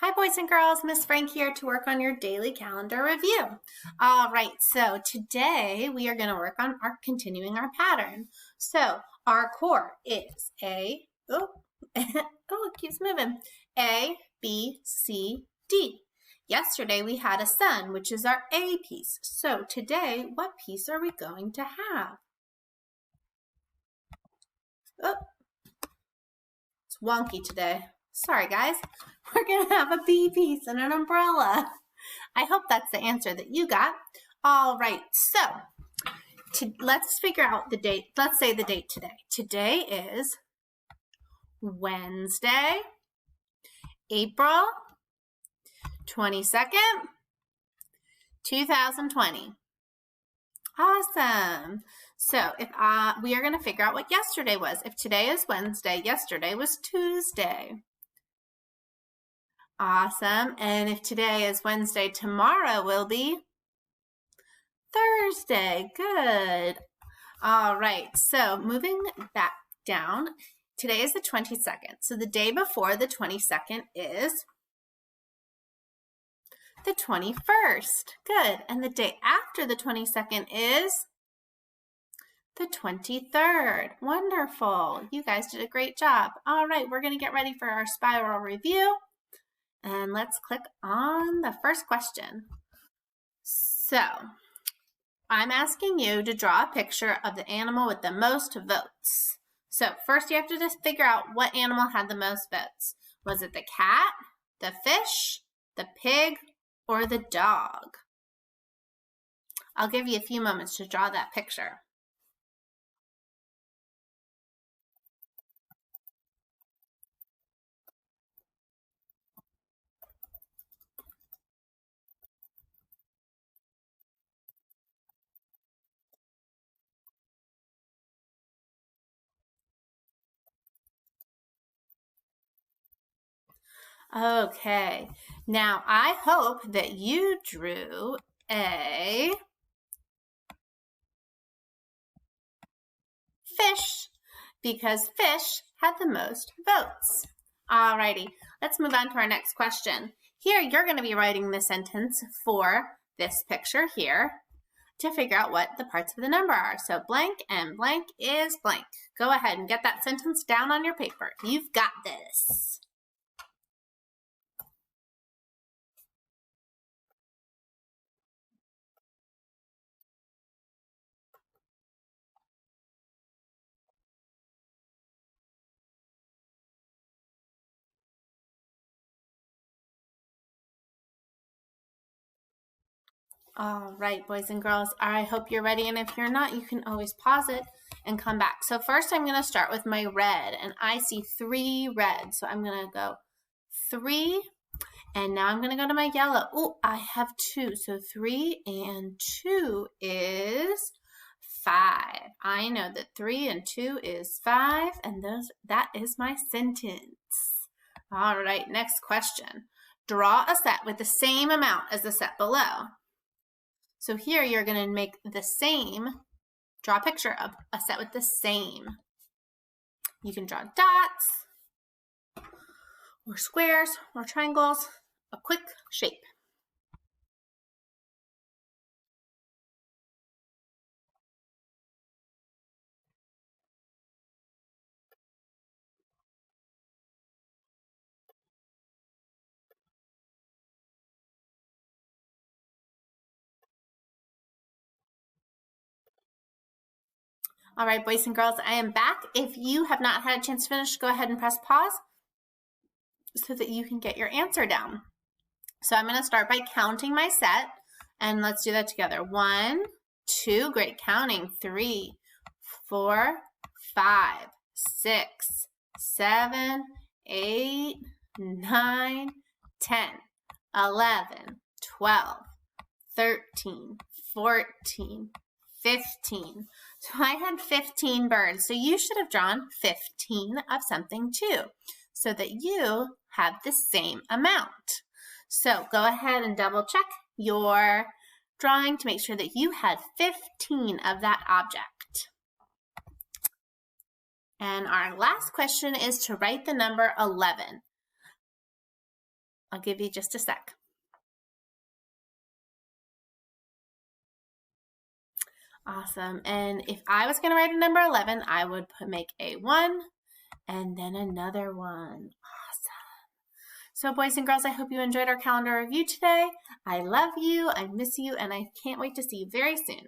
Hi boys and girls, Miss Frank here to work on your daily calendar review. All right, so today we are going to work on continuing our pattern. So our core is it keeps moving, A, B, C, D. Yesterday we had a sun, which is our A piece. So today, what piece are we going to have? Oh, it's wonky today. Sorry guys, we're going to have a B piece and an umbrella. I hope that's the answer that you got. All right, so let's figure out the date. Let's say the date today. Today is Wednesday, April 22nd, 2020. Awesome. So if we are going to figure out what yesterday was. If today is Wednesday, yesterday was Tuesday. Awesome. And if today is Wednesday, tomorrow will be Thursday. Good. All right. So moving back down, today is the 22nd. So the day before the 22nd is the 21st. Good. And the day after the 22nd is the 23rd. Wonderful. You guys did a great job. All right. We're going to get ready for our spiral review. And let's click on the first question. So, I'm asking you to draw a picture of the animal with the most votes. So, first you have to just figure out what animal had the most votes. Was it the cat, the fish, the pig, or the dog? I'll give you a few moments to draw that picture. Okay, now I hope that you drew a fish because fish had the most votes. Alrighty, let's move on to our next question. Here, you're going to be writing the sentence for this picture here to figure out what the parts of the number are. So blank and blank is blank. Go ahead and get that sentence down on your paper. You've got this. All right, boys and girls, I hope you're ready. And if you're not, you can always pause it and come back. So first I'm going to start with my red, and I see 3 red. So I'm going to go 3, and now I'm going to go to my yellow. Oh, I have 2. So 3 and 2 is 5. I know that 3 and 2 is 5, and that is my sentence. All right, next question. Draw a set with the same amount as the set below. So here you're going to make the same, draw a picture of a set with the same. You can draw dots, or squares, or triangles, a quick shape. All right, boys and girls, I am back. If you have not had a chance to finish, go ahead and press pause so that you can get your answer down. So I'm going to start by counting my set, and let's do that together. 1, 2, great counting. 3, 4, 5, 6, 7, 8, 9, 10, 11, 12, 13, 14, 15. So I had 15 birds. So you should have drawn 15 of something too, so that you have the same amount. So go ahead and double check your drawing to make sure that you had 15 of that object. And our last question is to write the number 11. I'll give you just a sec. Awesome. And if I was going to write a number 11, I would make a 1 and then another 1. Awesome. So boys and girls, I hope you enjoyed our calendar review today. I love you, I miss you, and I can't wait to see you very soon.